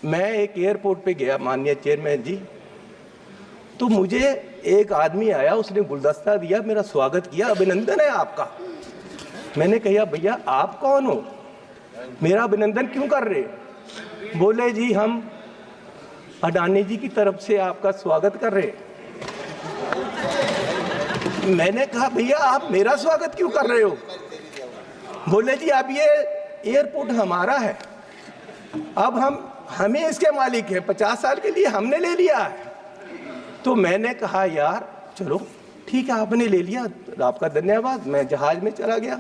मैं एक एयरपोर्ट पे गया माननीय चेयरमैन जी, तो मुझे एक आदमी आया, उसने गुलदस्ता दिया, मेरा स्वागत किया, अभिनंदन है आपका। मैंने कहा भैया आप कौन हो, मेरा अभिनंदन क्यों कर रहे? बोले जी हम अडानी जी की तरफ से आपका स्वागत कर रहे। मैंने कहा भैया आप मेरा स्वागत क्यों कर रहे हो? बोले जी अब ये एयरपोर्ट हमारा है, अब हमें इसके मालिक है, 50 साल के लिए हमने ले लिया है। तो मैंने कहा यार चलो ठीक है, आपने ले लिया, आपका धन्यवाद। मैं जहाज में चला गया,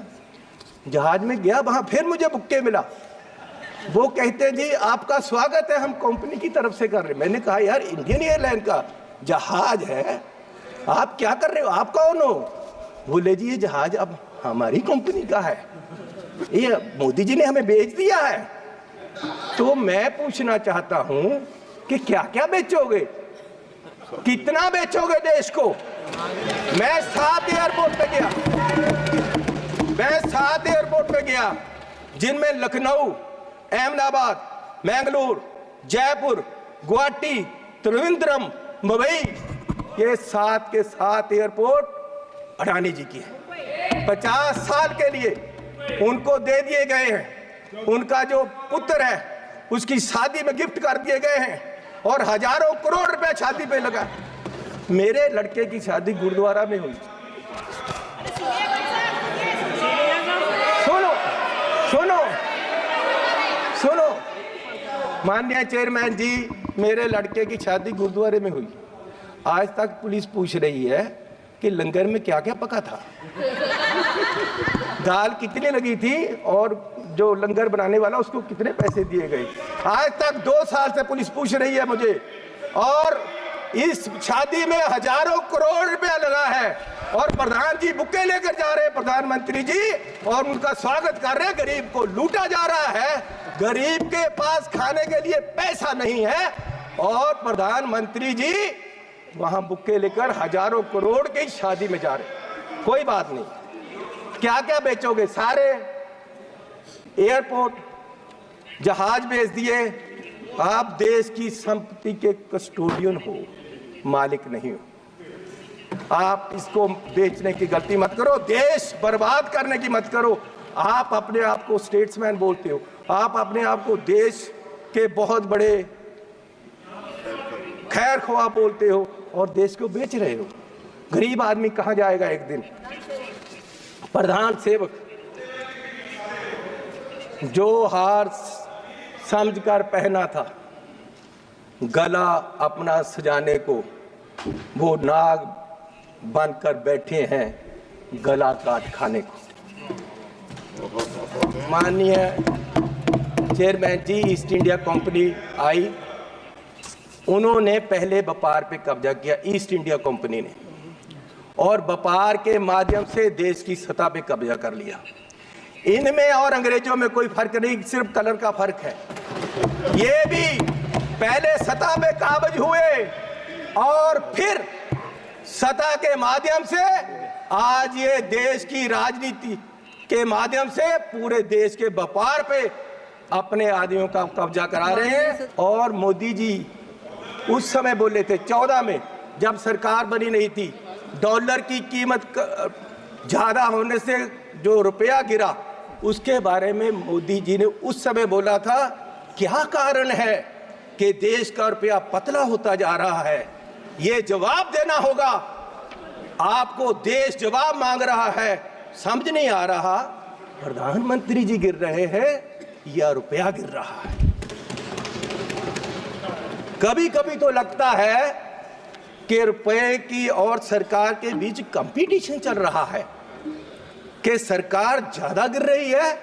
जहाज में गया, वहां फिर मुझे बुक्के मिला। वो कहते जी आपका स्वागत है, हम कंपनी की तरफ से कर रहे। मैंने कहा यार इंडियन एयरलाइन का जहाज है, आप क्या कर रहे हो, आप कौन हो? बोले जी ये जहाज अब हमारी कंपनी का है, ये मोदी जी ने हमें बेच दिया है। तो मैं पूछना चाहता हूं कि क्या क्या बेचोगे, कितना बेचोगे देश को? मैं 7 एयरपोर्ट पे गया, जिनमें लखनऊ, अहमदाबाद, मैंगलोर, जयपुर, गुवाहाटी, त्रिवेंद्रम, मुंबई, ये 7 के 7 एयरपोर्ट अडानी जी की है। 50 साल के लिए उनको दे दिए गए हैं, उनका जो पुत्र है उसकी शादी में गिफ्ट कर दिए गए हैं, और हजारों करोड़ रुपए शादी पे लगा। मेरे लड़के की शादी गुरुद्वारा में हुई। सुनो माननीय चेयरमैन जी, मेरे लड़के की शादी गुरुद्वारे में हुई। आज तक पुलिस पूछ रही है कि लंगर में क्या क्या पका था, दाल कितनी लगी थी, और जो लंगर बनाने वाला उसको कितने पैसे दिए गए। आज तक 2 साल से पुलिस पूछ रही है मुझे, और इस शादी में हजारों करोड़ रुपया लगा है, और प्रधान जी बुके लेकर जा रहे हैं, प्रधानमंत्री जी, और उनका स्वागत कर रहे हैं। गरीब को लूटा जा रहा है, गरीब के पास खाने के लिए पैसा नहीं है, और प्रधानमंत्री जी वहां बुके लेकर हजारों करोड़ की शादी में जा रहे। कोई बात नहीं, क्या क्या बेचोगे? सारे एयरपोर्ट, जहाज बेच दिए। आप देश की संपत्ति के कस्टोडियन हो, मालिक नहीं हो। आप इसको बेचने की गलती मत करो, देश बर्बाद करने की मत करो। आप अपने आप को स्टेट्समैन बोलते हो, आप अपने आप को देश के बहुत बड़े खैर ख्वाह बोलते हो, और देश को बेच रहे हो। गरीब आदमी कहां जाएगा एक दिन? प्रधान सेवक जो हार समझकर पहना था गला अपना सजाने को, वो नाग बनकर बैठे हैं गला काट खाने को। माननीय चेयरमैन जी, ईस्ट इंडिया कंपनी आई, उन्होंने पहले व्यापार पे कब्जा किया, ईस्ट इंडिया कंपनी ने, और व्यापार के माध्यम से देश की सतह पे कब्जा कर लिया। इनमें और अंग्रेजों में कोई फर्क नहीं, सिर्फ कलर का फर्क है। ये भी पहले सतह पे काबज हुए, और फिर सतह के माध्यम से आज ये देश की राजनीति के माध्यम से पूरे देश के व्यापार पे अपने आदमियों का कब्जा करा रहे हैं। और मोदी जी उस समय बोले थे 14 में, जब सरकार बनी नहीं थी, डॉलर की कीमत ज्यादा होने से जो रुपया गिरा, उसके बारे में मोदी जी ने उस समय बोला था क्या कारण है कि देश का रुपया पतला होता जा रहा है, ये जवाब देना होगा आपको। देश जवाब मांग रहा है, समझ नहीं आ रहा प्रधानमंत्री जी गिर रहे हैं या रुपया गिर रहा है। कभी कभी तो लगता है कि रुपए की और सरकार के बीच कंपटीशन चल रहा है, कि सरकार ज्यादा गिर रही है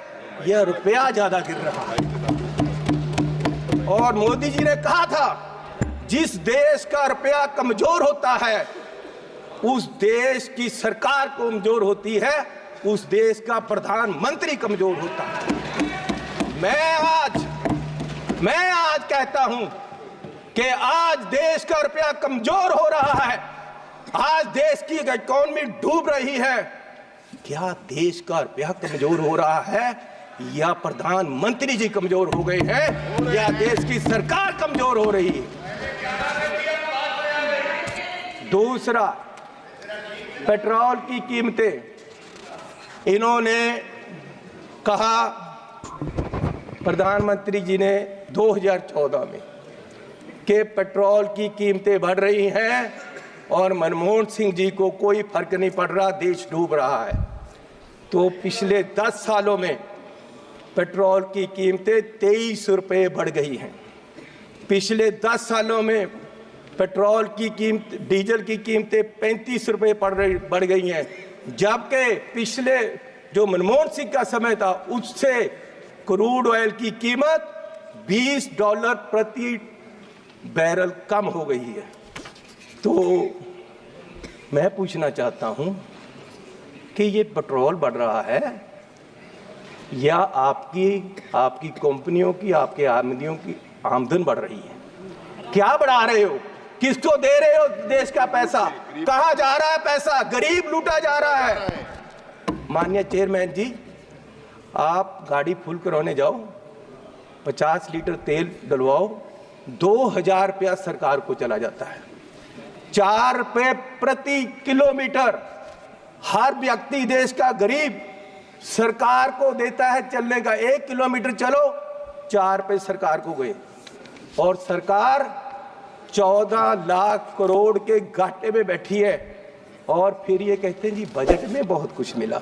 या रुपया ज्यादा गिर रहा है। और मोदी जी ने कहा था जिस देश का रुपया कमजोर होता है उस देश की सरकार कमजोर होती है, उस देश का प्रधानमंत्री कमजोर होता है। मैं आज कहता हूं कि आज देश का रुपया कमजोर हो रहा है, आज देश की इकोनॉमी डूब रही है। क्या देश का रुपया कमजोर हो रहा है या प्रधानमंत्री जी कमजोर हो गए हैं या देश की सरकार कमजोर हो रही है। दूसरा, पेट्रोल की कीमतें, इन्होंने कहा, प्रधानमंत्री जी ने 2014 में कि पेट्रोल की कीमतें बढ़ रही हैं और मनमोहन सिंह जी को कोई फर्क नहीं पड़ रहा, देश डूब रहा है। तो पिछले 10 सालों में पेट्रोल की कीमतें 23 रुपये बढ़ गई हैं। पिछले 10 सालों में पेट्रोल की कीमत, डीजल की कीमतें 35 रुपये बढ़ गई हैं, जबकि पिछले जो मनमोहन सिंह का समय था उससे क्रूड ऑयल की कीमत $20 प्रति बैरल कम हो गई है। तो मैं पूछना चाहता हूं कि ये पेट्रोल बढ़ रहा है या आपकी कंपनियों की, आपके आमदनियों की आमदन बढ़ रही है? क्या बढ़ा रहे हो? किसको दे रहे हो देश का पैसा? कहां जा रहा है पैसा? गरीब लूटा जा रहा है। माननीय चेयरमैन जी, आप गाड़ी फुल कराने जाओ, 50 लीटर तेल डलवाओ, 2000 रुपया सरकार को चला जाता है। 4 रुपये प्रति किलोमीटर हर व्यक्ति, देश का गरीब, सरकार को देता है चलने का। 1 किलोमीटर चलो 4 रुपये सरकार को गए, और सरकार 14 लाख करोड़ के घाटे में बैठी है। और फिर ये कहते हैं जी बजट में बहुत कुछ मिला।